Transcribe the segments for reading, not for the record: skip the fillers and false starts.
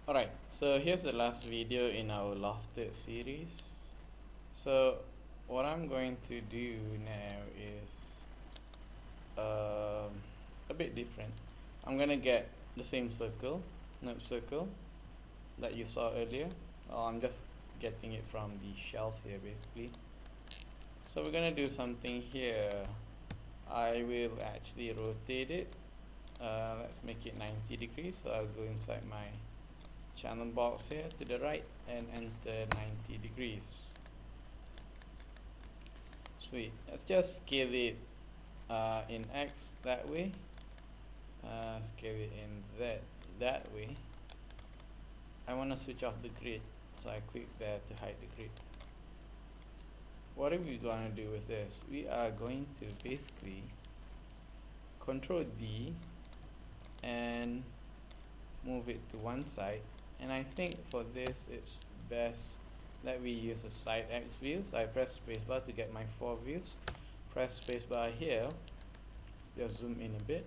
Alright, so here's the last video in our Lofted series. So what I'm going to do now is a bit different. I'm gonna get the same circle, NURBS circle that you saw earlier. I'm just getting it from the shelf here basically. So we're gonna do something here. I will actually rotate it. Let's make it 90 degrees. So I'll go inside my channel box here to the right and enter 90 degrees. Sweet. Let's just scale it in X that way, scale it in Z that way. I want to switch off the grid, so I click there to hide the grid. What are we going to do with this? We are going to basically Control D and move it to one side. And I think for this it's best that we use a side X view. So I press spacebar to get my 4 views. Press spacebar here. Just zoom in a bit.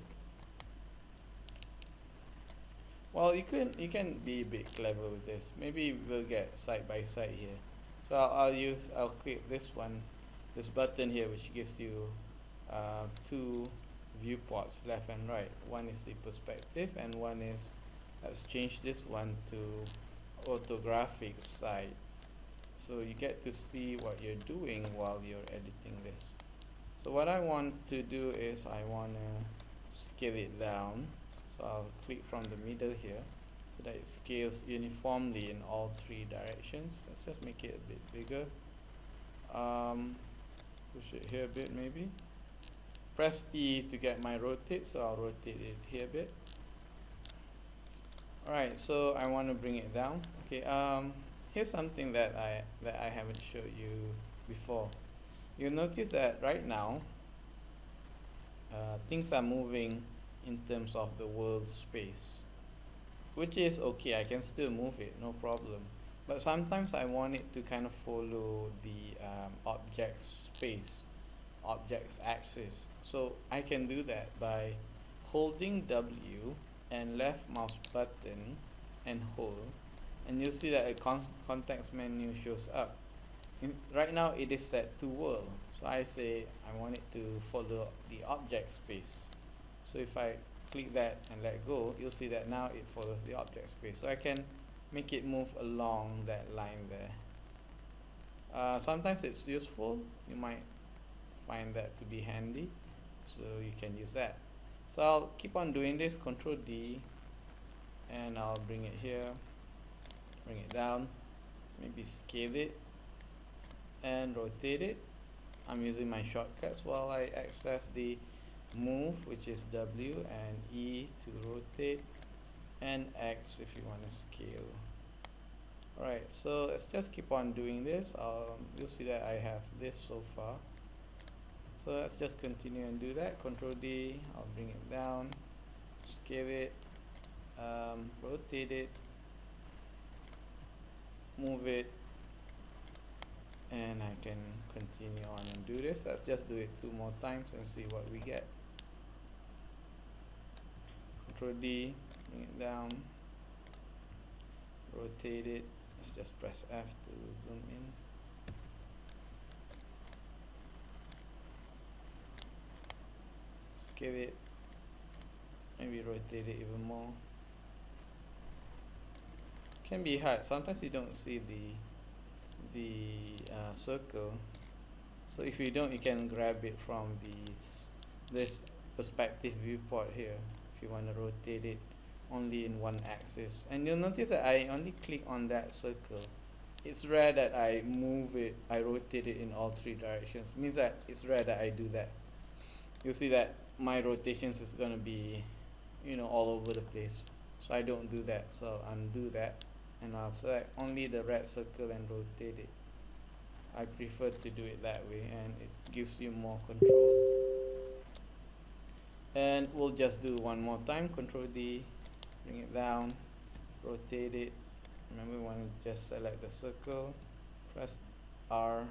Well, you can be a bit clever with this. Maybe we'll get side by side here. So I'll click this one, this button here, which gives you 2 viewports, left and right. One is the perspective, and one is, let's change this one to orthographic side, so you get to see what you're doing while you're editing this. So what I want to do is I want to scale it down. So I'll click from the middle here so that it scales uniformly in all 3 directions. Let's just make it a bit bigger. Push it here a bit maybe. Press E to get my rotate, so I'll rotate it here a bit. Alright, so I want to bring it down. Okay, here's something that I haven't showed you before. You'll notice that right now things are moving in terms of the world space, which is okay. I can still move it, no problem. But sometimes I want it to kind of follow the object's space, object's axis. So I can do that by holding W and left mouse button and hold, and you'll see that a context menu shows up. Right now it is set to world, so I say I want it to follow the object space. So if I click that and let go, you'll see that now it follows the object space. So I can make it move along that line there. Sometimes it's useful. You might find that to be handy, so you can use that. So I'll keep on doing this, Control D, and I'll bring it here, bring it down, maybe scale it and rotate it. I'm using my shortcuts while I access the move, which is W, and E to rotate, and X if you want to scale. Alright, so let's just keep on doing this. You'll see that I have this so far. So let's just continue and do that. Control D, I'll bring it down, scale it, rotate it, move it, and I can continue on and do this. Let's just do it 2 more times and see what we get. Control D, bring it down, rotate it. Let's just press F to zoom in. Scale it, maybe rotate it even more. Can be hard. Sometimes you don't see the circle. So if you don't, you can grab it from this perspective viewport here if you want to rotate it only in one axis. And you'll notice that I only click on that circle. It's rare that I move it, I rotate it in all 3 directions. Means that it's rare that I do that. You'll see that my rotations is going to be, all over the place. So I don't do that. So I'll undo that, and I'll select only the red circle and rotate it. I prefer to do it that way, and it gives you more control. And we'll just do one more time. Control D, bring it down, rotate it. Remember, we want to just select the circle, press R,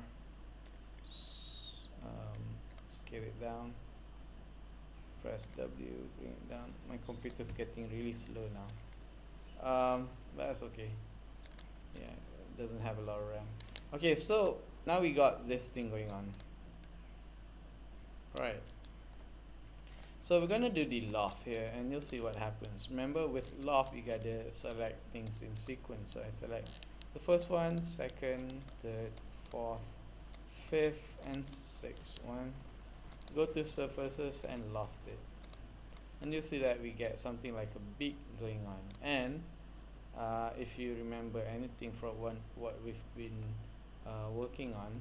scale it down, press W, bring it down. My computer's getting really slow now. but that's okay. Yeah, it doesn't have a lot of RAM. Okay, so now we got this thing going on. Right. So we're gonna do the loft here, and you'll see what happens. Remember, with loft you gotta select things in sequence. So I select the first one, second, third, fourth, fifth, and sixth one. Go to surfaces and loft it, and you'll see that we get something like a beak going on. And if you remember anything from what we've been working on,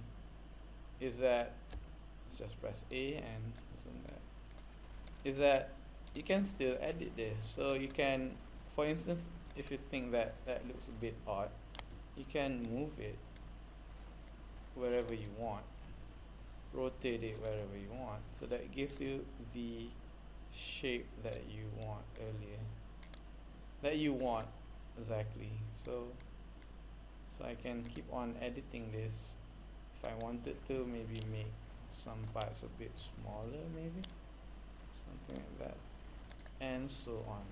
is that, let's just press A and zoom that, is that you can still edit this. So you can, for instance, if you think that that looks a bit odd, you can move it wherever you want, rotate it wherever you want, so that it gives you the shape that you want earlier, that you want exactly. So I can keep on editing this. If I wanted to, maybe make some parts a bit smaller, maybe something like that, and so on.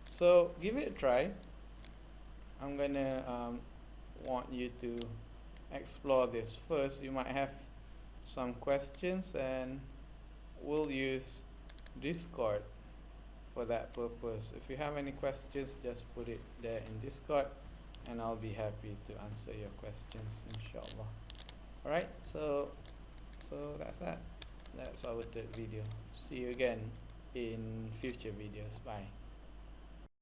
So give it a try. I'm gonna want you to explore this first. You might have some questions, and we'll use Discord for that purpose. If you have any questions, just put it there in Discord, and I'll be happy to answer your questions, inshallah. Alright, so that's that. That's our third video. See you again in future videos. Bye.